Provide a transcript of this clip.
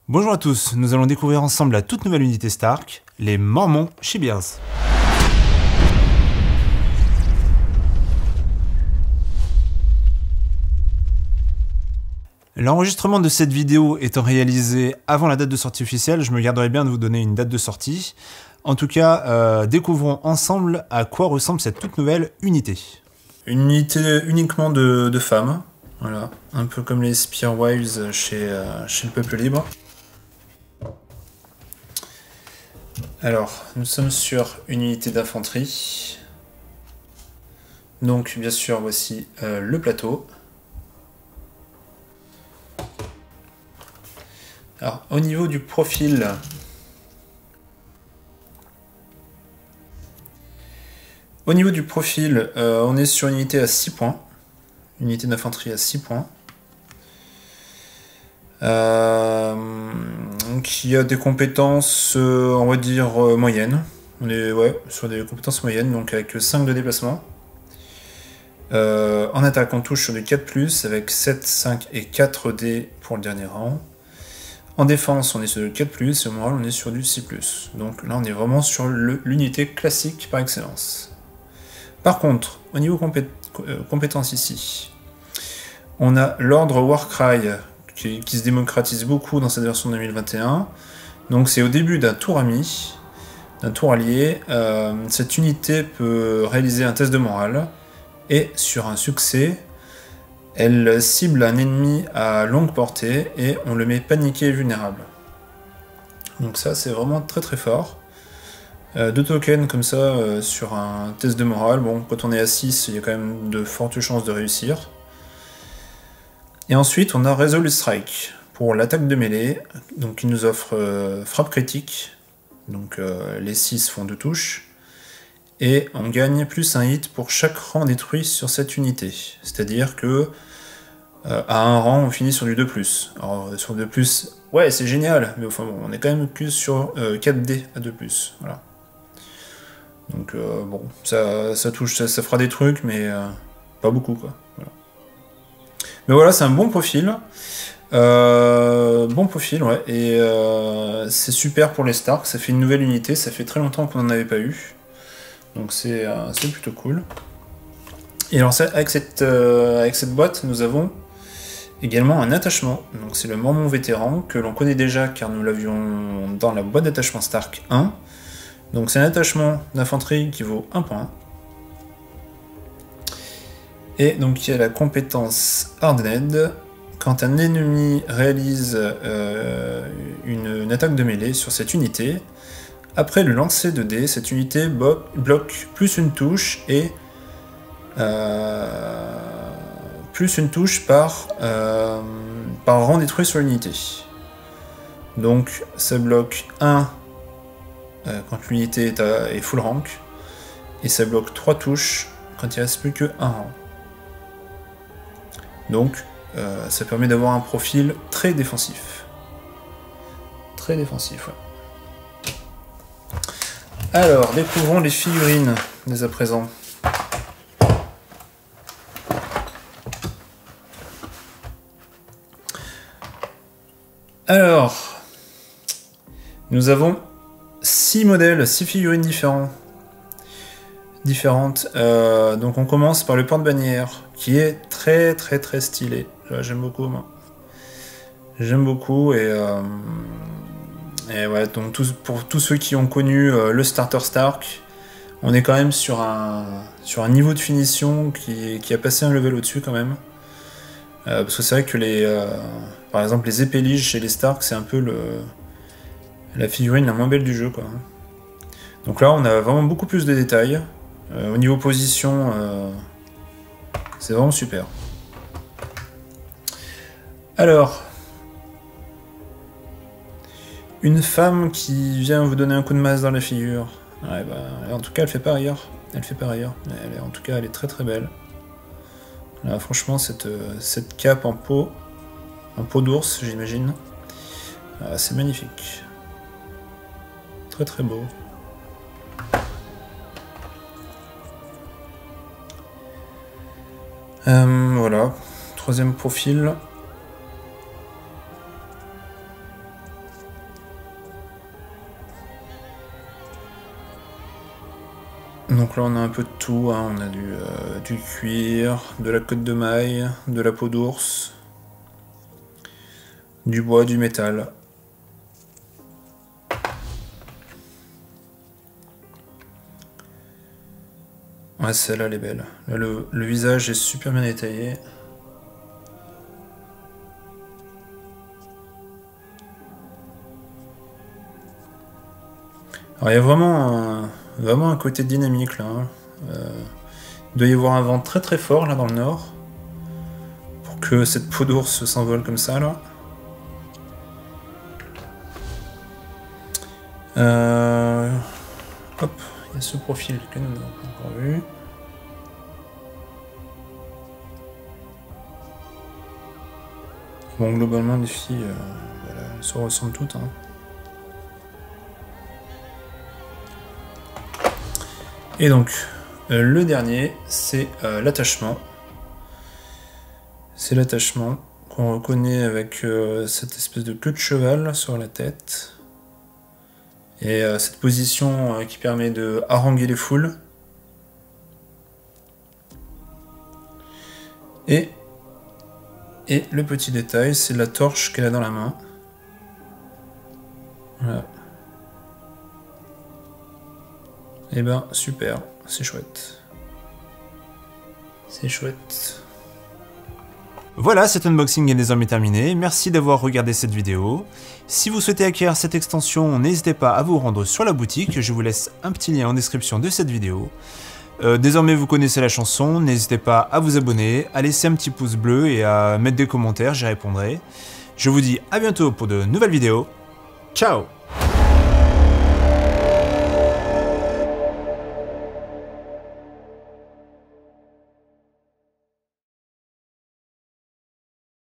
Bonjour à tous, nous allons découvrir ensemble la toute nouvelle unité Stark, les Mormon She-Bears. L'enregistrement de cette vidéo étant réalisé avant la date de sortie officielle, je me garderai bien de vous donner une date de sortie. En tout cas, découvrons ensemble à quoi ressemble cette toute nouvelle unité. Une unité uniquement de femmes, voilà, un peu comme les Spearwives chez le Peuple Libre. Alors, nous sommes sur une unité d'infanterie. Donc, bien sûr, voici le plateau. Alors, au niveau du profil, on est sur une unité à 6 points. Une unité d'infanterie à 6 points. Qui a des compétences, on va dire, moyennes. On est sur des compétences moyennes, donc avec 5 de déplacement. En attaque, on touche sur du 4+, avec 7, 5 et 4 dés pour le dernier rang. En défense, on est sur du 4+, et au moral, on est sur du 6+. Donc là, on est vraiment sur l'unité classique par excellence. Par contre, au niveau compétences ici, on a l'ordre Warcry, qui se démocratise beaucoup dans cette version 2021. Donc c'est au début d'un tour ami, d'un tour allié. Cette unité peut réaliser un test de morale, et sur un succès, elle cible un ennemi à longue portée et on le met paniqué et vulnérable. Donc ça c'est vraiment très très fort. 2 tokens comme ça sur un test de morale. Bon, quand on est à 6, il y a quand même de fortes chances de réussir. Et ensuite on a Resolute Strike pour l'attaque de mêlée, donc qui nous offre frappe critique. Donc les 6 font 2 touches. Et on gagne plus un hit pour chaque rang détruit sur cette unité. C'est-à-dire que à un rang, on finit sur du 2+. Alors sur 2+, ouais, c'est génial, mais enfin bon, on est quand même plus sur 4D à 2+. Voilà. Donc bon, ça touche, ça fera des trucs, mais pas beaucoup, quoi. Voilà. Mais voilà, c'est un bon profil. Bon profil, ouais. Et c'est super pour les Stark, ça fait une nouvelle unité, ça fait très longtemps qu'on n'en avait pas eu. Donc c'est plutôt cool. Et alors avec cette boîte, nous avons également un attachement. Donc c'est le Mormon Vétéran, que l'on connaît déjà car nous l'avions dans la boîte d'attachement Stark 1. Donc c'est un attachement d'infanterie qui vaut 1 point. Et donc il y a la compétence Hardened. Quand un ennemi réalise une attaque de mêlée sur cette unité, après le lancer de dés, cette unité bloque plus une touche et plus une touche par rang détruit sur l'unité. Donc ça bloque 1 quand l'unité est full rank, et ça bloque 3 touches quand il ne reste plus que 1 rang. Donc ça permet d'avoir un profil très défensif. Très défensif, ouais. Alors, découvrons les figurines dès à présent. Alors, nous avons 6 modèles, 6 figurines différentes. Donc on commence par le porte-bannière, qui est très très très stylé. J'aime beaucoup, moi. J'aime beaucoup, et ouais, donc pour tous ceux qui ont connu le Starter Stark, on est quand même sur un niveau de finition qui a passé un level au-dessus quand même. Parce que c'est vrai que par exemple les épéliges chez les Stark, c'est un peu la figurine la moins belle du jeu, quoi. Donc là on a vraiment beaucoup plus de détails. Au niveau position, c'est vraiment super. Alors, une femme qui vient vous donner un coup de masse dans la figure. Ouais, bah, en tout cas, elle fait pas rire. En tout cas, elle est très très belle. Là, franchement, cette cape en peau d'ours, j'imagine, c'est magnifique. Très très beau. Voilà, troisième profil. Donc là on a un peu de tout, hein. On a du cuir, de la côte de maille, de la peau d'ours, du bois, du métal. Ouais, celle-là elle est belle. Là, le visage est super bien détaillé. Alors il y a vraiment un côté dynamique là. Hein. Il doit y avoir un vent très très fort là dans le nord pour que cette peau d'ours s'envole comme ça là. Hop, il y a ce profil que nous n'avons pas encore vu. Bon, globalement les filles, voilà, elles se ressemblent toutes. Hein. Et donc, le dernier, c'est l'attachement. C'est l'attachement qu'on reconnaît avec cette espèce de queue de cheval sur la tête. Et cette position qui permet de haranguer les foules. Et le petit détail, c'est la torche qu'elle a dans la main. Voilà. Et ben super, c'est chouette. C'est chouette. Voilà, cet unboxing est désormais terminé, merci d'avoir regardé cette vidéo. Si vous souhaitez acquérir cette extension, n'hésitez pas à vous rendre sur la boutique, je vous laisse un petit lien en description de cette vidéo. Désormais vous connaissez la chanson, n'hésitez pas à vous abonner, à laisser un petit pouce bleu et à mettre des commentaires, j'y répondrai. Je vous dis à bientôt pour de nouvelles vidéos. Ciao!